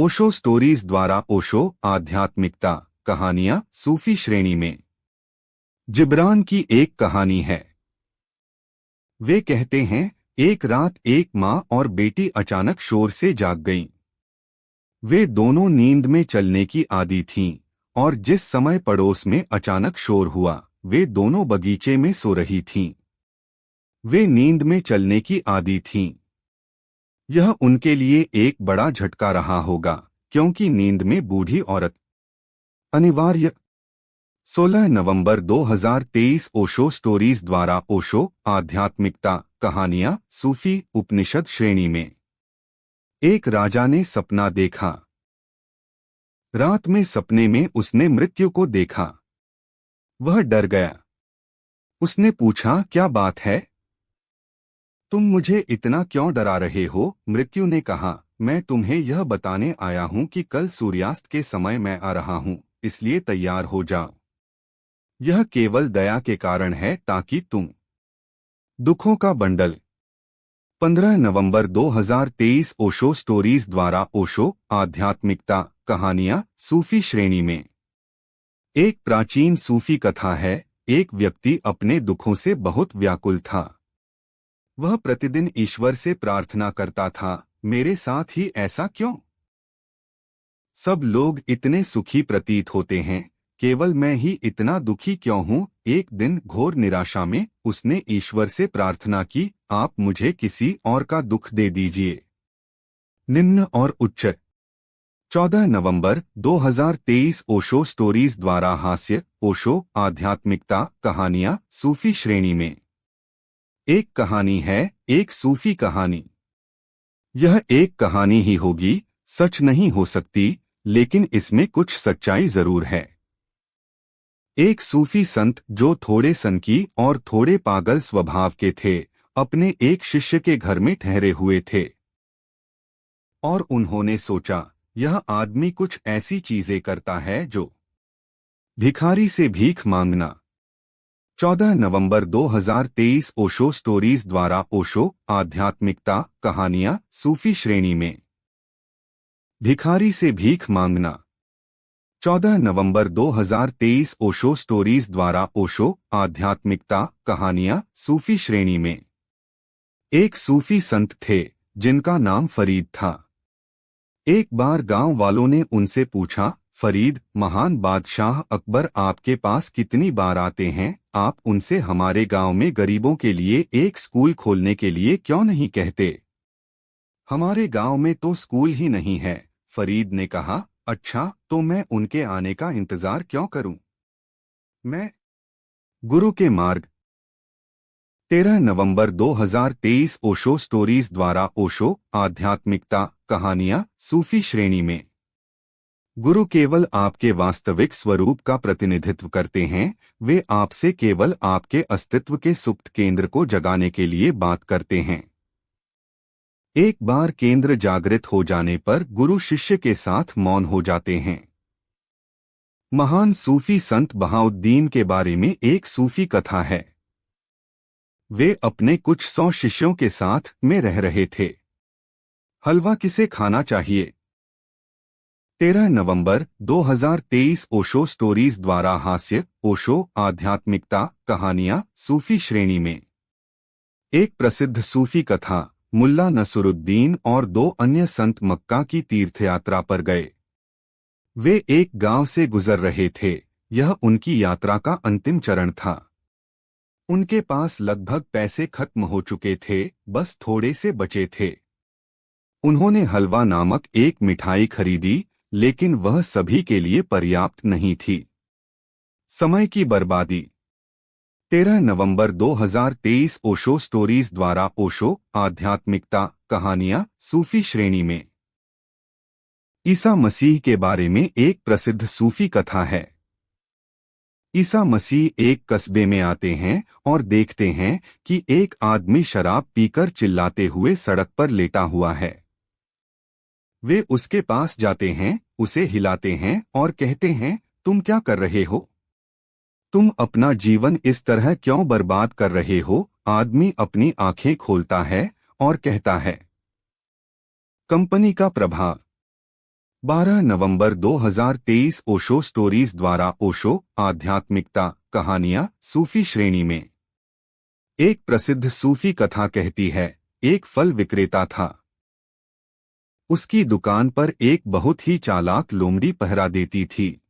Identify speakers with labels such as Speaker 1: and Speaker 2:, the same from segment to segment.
Speaker 1: Osho stories द्वारा ओशो आध्यात्मिकता कहानियां सूफी श्रेणी में। जिब्रान की एक कहानी है। वे कहते हैं, एक रात एक माँ और बेटी अचानक शोर से जाग गईं। वे दोनों नींद में चलने की आदी थीं और जिस समय पड़ोस में अचानक शोर हुआ वे दोनों बगीचे में सो रही थीं। वे नींद में चलने की आदी थीं। यह उनके लिए एक बड़ा झटका रहा होगा क्योंकि नींद में बूढ़ी औरत अनिवार्य। 16 नवंबर 2023 ओशो स्टोरीज द्वारा ओशो आध्यात्मिकता कहानियां सूफी उपनिषद श्रेणी में। एक राजा ने सपना देखा। रात में सपने में उसने मृत्यु को देखा। वह डर गया। उसने पूछा, क्या बात है? तुम मुझे इतना क्यों डरा रहे हो? मृत्यु ने कहा, मैं तुम्हें यह बताने आया हूं कि कल सूर्यास्त के समय मैं आ रहा हूं, इसलिए तैयार हो जाओ। यह केवल दया के कारण है ताकि तुम दुखों का बंडल। 15 नवंबर 2023 ओशो स्टोरीज द्वारा ओशो आध्यात्मिकता कहानियां सूफी श्रेणी में। एक प्राचीन सूफी कथा है। एक व्यक्ति अपने दुखों से बहुत व्याकुल था। वह प्रतिदिन ईश्वर से प्रार्थना करता था, मेरे साथ ही ऐसा क्यों? सब लोग इतने सुखी प्रतीत होते हैं, केवल मैं ही इतना दुखी क्यों हूँ? एक दिन घोर निराशा में उसने ईश्वर से प्रार्थना की, आप मुझे किसी और का दुख दे दीजिए। निम्न और उच्च। 14 नवंबर 2023 ओशो स्टोरीज द्वारा हास्य ओशो आध्यात्मिकता कहानियां सूफी श्रेणी में। एक कहानी है, एक सूफी कहानी। यह एक कहानी ही होगी, सच नहीं हो सकती, लेकिन इसमें कुछ सच्चाई जरूर है। एक सूफी संत जो थोड़े सनकी और थोड़े पागल स्वभाव के थे, अपने एक शिष्य के घर में ठहरे हुए थे और उन्होंने सोचा, यह आदमी कुछ ऐसी चीजें करता है जो भिखारी से भीख मांगना। 14 नवंबर 2023 ओशो स्टोरीज द्वारा ओशो आध्यात्मिकता कहानियां सूफी श्रेणी में। भिखारी से भीख मांगना। 14 नवंबर 2023 ओशो स्टोरीज द्वारा ओशो आध्यात्मिकता कहानियां सूफी श्रेणी में। एक सूफी संत थे जिनका नाम फरीद था। एक बार गांव वालों ने उनसे पूछा, फरीद, महान बादशाह अकबर आपके पास कितनी बार आते हैं? आप उनसे हमारे गांव में गरीबों के लिए एक स्कूल खोलने के लिए क्यों नहीं कहते? हमारे गांव में तो स्कूल ही नहीं है। फरीद ने कहा, अच्छा, तो मैं उनके आने का इंतजार क्यों करूं? मैं गुरु के मार्ग। 13 नवंबर 2023 ओशो स्टोरीज द्वारा ओशो आध्यात्मिकता कहानियां सूफी श्रेणी में। गुरु केवल आपके वास्तविक स्वरूप का प्रतिनिधित्व करते हैं। वे आपसे केवल आपके अस्तित्व के सुप्त केंद्र को जगाने के लिए बात करते हैं। एक बार केंद्र जागृत हो जाने पर गुरु शिष्य के साथ मौन हो जाते हैं। महान सूफी संत बहाउद्दीन के बारे में एक सूफी कथा है। वे अपने कुछ 100 शिष्यों के साथ में रह रहे थे। हलवा किसे खाना चाहिए? 13 नवंबर 2023 ओशो स्टोरीज द्वारा हास्य ओशो आध्यात्मिकता कहानियां सूफी श्रेणी में। एक प्रसिद्ध सूफी कथा। मुल्ला नसरुद्दीन और 2 अन्य संत मक्का की तीर्थयात्रा पर गए। वे एक गांव से गुजर रहे थे। यह उनकी यात्रा का अंतिम चरण था। उनके पास लगभग पैसे खत्म हो चुके थे, बस थोड़े से बचे थे। उन्होंने हलवा नामक एक मिठाई खरीदी, लेकिन वह सभी के लिए पर्याप्त नहीं थी। समय की बर्बादी। 13 नवंबर 2023 ओशो स्टोरीज द्वारा ओशो आध्यात्मिकता कहानियां सूफी श्रेणी में। ईसा मसीह के बारे में एक प्रसिद्ध सूफी कथा है। ईसा मसीह एक कस्बे में आते हैं और देखते हैं कि एक आदमी शराब पीकर चिल्लाते हुए सड़क पर लेटा हुआ है। वे उसके पास जाते हैं, उसे हिलाते हैं और कहते हैं, तुम क्या कर रहे हो? तुम अपना जीवन इस तरह क्यों बर्बाद कर रहे हो? आदमी अपनी आंखें खोलता है और कहता है, कंपनी का प्रभाव। 12 नवंबर 2023 ओशो स्टोरीज द्वारा ओशो आध्यात्मिकता कहानियां सूफी श्रेणी में। एक प्रसिद्ध सूफी कथा कहती है, एक फल विक्रेता था। उसकी दुकान पर एक बहुत ही चालाक लोमड़ी पहरा देती थी।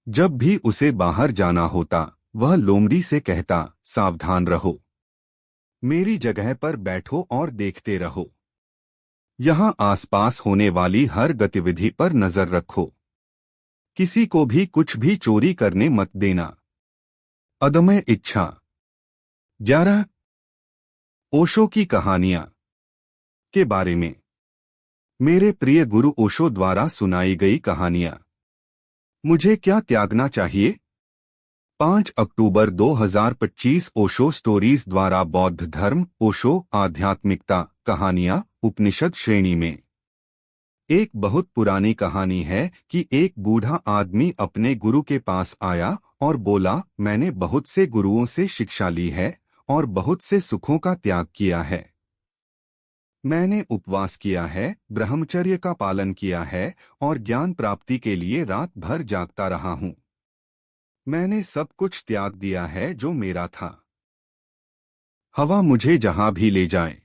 Speaker 1: जब भी उसे बाहर जाना होता, वह लोमड़ी से कहता, सावधान रहो, मेरी जगह पर बैठो और देखते रहो। यहाँ आसपास होने वाली हर गतिविधि पर नजर रखो। किसी को भी कुछ भी चोरी करने मत देना। अदम्य इच्छा। 11 ओशो की कहानियां के बारे में। मेरे प्रिय गुरु ओशो द्वारा सुनाई गई कहानियां। मुझे क्या त्यागना चाहिए? 5 अक्टूबर 2025 ओशो स्टोरीज द्वारा बौद्ध धर्म ओशो आध्यात्मिकता कहानियां उपनिषद श्रेणी में। एक बहुत पुरानी कहानी है कि एक बूढ़ा आदमी अपने गुरु के पास आया और बोला, मैंने बहुत से गुरुओं से शिक्षा ली है और बहुत से सुखों का त्याग किया है। मैंने उपवास किया है, ब्रह्मचर्य का पालन किया है और ज्ञान प्राप्ति के लिए रात भर जागता रहा हूँ। मैंने सब कुछ त्याग दिया है जो मेरा था। हवा मुझे जहां भी ले जाए।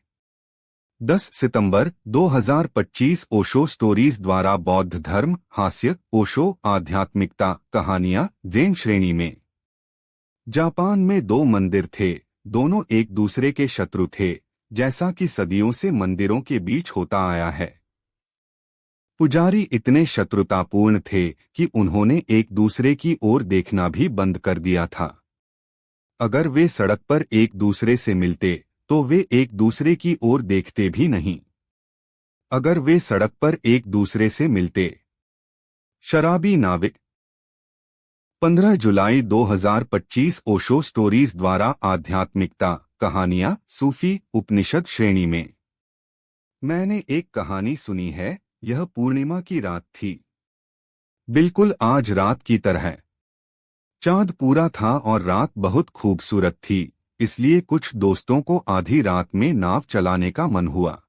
Speaker 1: 10 सितंबर 2025 ओशो स्टोरीज द्वारा बौद्ध धर्म हास्य ओशो आध्यात्मिकता कहानियां ज़ेन श्रेणी में। जापान में 2 मंदिर थे, दोनों एक दूसरे के शत्रु थे, जैसा कि सदियों से मंदिरों के बीच होता आया है। पुजारी इतने शत्रुतापूर्ण थे कि उन्होंने एक दूसरे की ओर देखना भी बंद कर दिया था। अगर वे सड़क पर एक दूसरे से मिलते तो वे एक दूसरे की ओर देखते भी नहीं। अगर वे सड़क पर एक दूसरे से मिलते। शराबी नाविक। 15 जुलाई 2025 ओशो स्टोरीज द्वारा आध्यात्मिकता कहानियां सूफी उपनिषद श्रेणी में। मैंने एक कहानी सुनी है। यह पूर्णिमा की रात थी, बिल्कुल आज रात की तरह। चांद पूरा था और रात बहुत खूबसूरत थी, इसलिए कुछ दोस्तों को आधी रात में नाव चलाने का मन हुआ।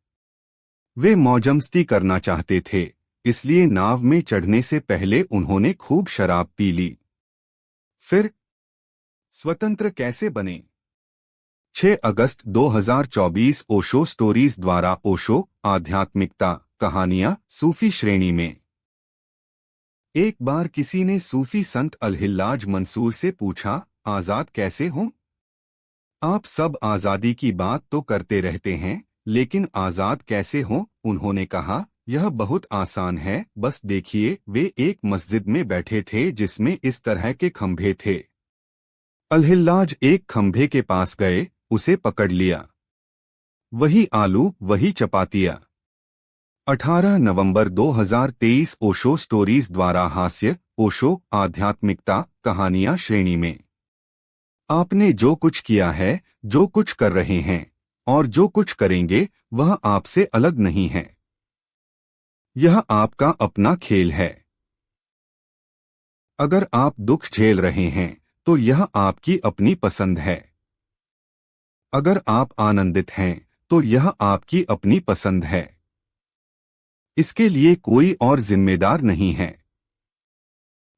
Speaker 1: वे मौजमस्ती करना चाहते थे, इसलिए नाव में चढ़ने से पहले उन्होंने खूब शराब पी ली। फिर स्वतंत्र कैसे बने? 6 अगस्त 2024 ओशो स्टोरीज द्वारा ओशो आध्यात्मिकता कहानियां सूफी श्रेणी में। एक बार किसी ने सूफी संत अल-हिल्लाज मंसूर से पूछा, आजाद कैसे हों? आप सब आजादी की बात तो करते रहते हैं, लेकिन आजाद कैसे हों? उन्होंने कहा, यह बहुत आसान है, बस देखिए। वे एक मस्जिद में बैठे थे जिसमें इस तरह के खंभे थे। अल-हिल्लाज एक खंभे के पास गए, उसे पकड़ लिया। वही आलू, वही चपातियां। 18 नवंबर 2023 ओशो स्टोरीज द्वारा हास्य ओशो आध्यात्मिकता कहानियां श्रेणी में। आपने जो कुछ किया है, जो कुछ कर रहे हैं और जो कुछ करेंगे, वह आपसे अलग नहीं है। यह आपका अपना खेल है। अगर आप दुख झेल रहे हैं तो यह आपकी अपनी पसंद है। अगर आप आनंदित हैं तो यह आपकी अपनी पसंद है। इसके लिए कोई और जिम्मेदार नहीं है।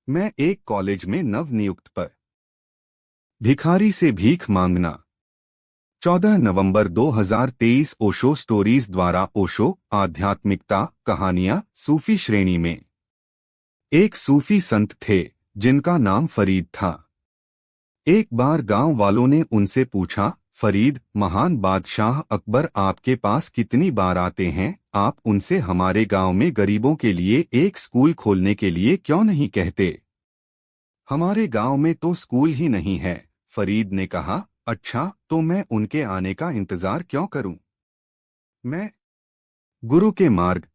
Speaker 1: मैं एक कॉलेज में नवनियुक्त पर भिखारी से भीख मांगना। 14 नवंबर 2023 ओशो स्टोरीज द्वारा ओशो आध्यात्मिकता कहानियां सूफी श्रेणी में। एक सूफी संत थे जिनका नाम फरीद था। एक बार गांव वालों ने उनसे पूछा, फरीद, महान बादशाह अकबर आपके पास कितनी बार आते हैं? आप उनसे हमारे गांव में गरीबों के लिए एक स्कूल खोलने के लिए क्यों नहीं कहते? हमारे गांव में तो स्कूल ही नहीं है। फरीद ने कहा, अच्छा, तो मैं उनके आने का इंतजार क्यों करूं? मैं गुरु के मार्ग।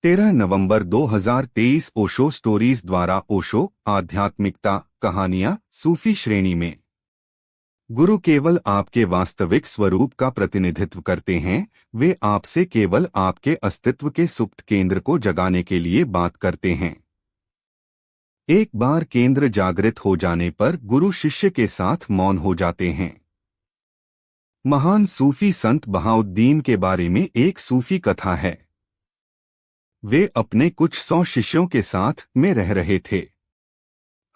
Speaker 1: 13 नवंबर 2023 ओशो स्टोरीज द्वारा ओशो आध्यात्मिकता कहानियां सूफी श्रेणी में। गुरु केवल आपके वास्तविक स्वरूप का प्रतिनिधित्व करते हैं। वे आपसे केवल आपके अस्तित्व के सुप्त केंद्र को जगाने के लिए बात करते हैं। एक बार केंद्र जागृत हो जाने पर गुरु शिष्य के साथ मौन हो जाते हैं। महान सूफी संत बहाउद्दीन के बारे में एक सूफी कथा है। वे अपने कुछ 100 शिष्यों के साथ में रह रहे थे।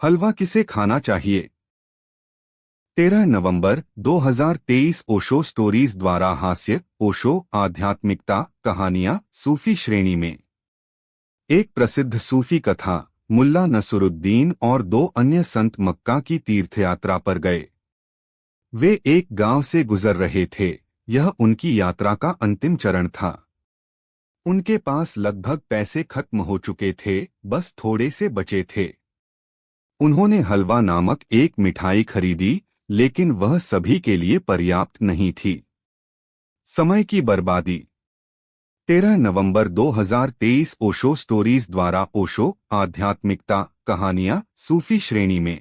Speaker 1: हलवा किसे खाना चाहिए? 13 नवंबर 2023 ओशो स्टोरीज द्वारा हास्य, ओशो आध्यात्मिकता, कहानियां, सूफी श्रेणी में। एक प्रसिद्ध सूफी कथा, मुल्ला नसरुद्दीन और 2 अन्य संत मक्का की तीर्थयात्रा पर गए। वे एक गांव से गुजर रहे थे। यह उनकी यात्रा का अंतिम चरण था। उनके पास लगभग पैसे खत्म हो चुके थे, बस थोड़े से बचे थे। उन्होंने हलवा नामक एक मिठाई खरीदी, लेकिन वह सभी के लिए पर्याप्त नहीं थी। समय की बर्बादी। 13 नवंबर 2023 ओशो स्टोरीज द्वारा ओशो आध्यात्मिकता, कहानियां, सूफी श्रेणी में।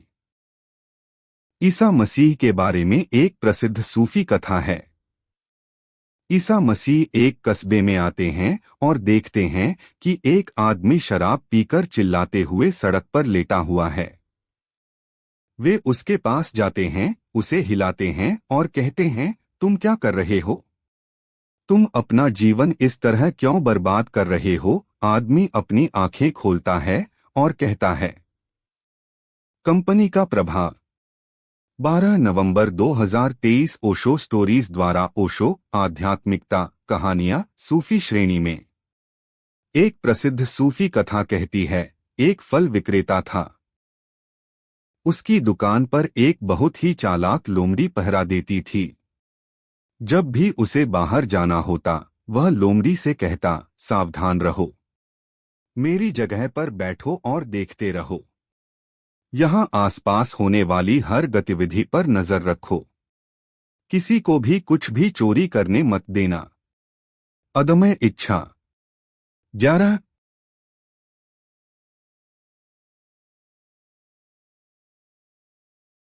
Speaker 1: ईसा मसीह के बारे में एक प्रसिद्ध सूफी कथा है। ईसा मसीह एक कस्बे में आते हैं और देखते हैं कि एक आदमी शराब पीकर चिल्लाते हुए सड़क पर लेटा हुआ है। वे उसके पास जाते हैं, उसे हिलाते हैं और कहते हैं, तुम क्या कर रहे हो? तुम अपना जीवन इस तरह क्यों बर्बाद कर रहे हो? आदमी अपनी आंखें खोलता है और कहता है। कंपनी का प्रभाव। 12 नवंबर 2023 ओशो स्टोरीज द्वारा ओशो आध्यात्मिकता, कहानियां, सूफी श्रेणी में। एक प्रसिद्ध सूफी कथा कहती है, एक फल विक्रेता था। उसकी दुकान पर एक बहुत ही चालाक लोमड़ी पहरा देती थी। जब भी उसे बाहर जाना होता, वह लोमड़ी से कहता, सावधान रहो, मेरी जगह पर बैठो और देखते रहो। यहाँ आसपास होने वाली हर गतिविधि पर नजर रखो। किसी को भी कुछ भी चोरी करने मत देना। अदम्य इच्छा। 11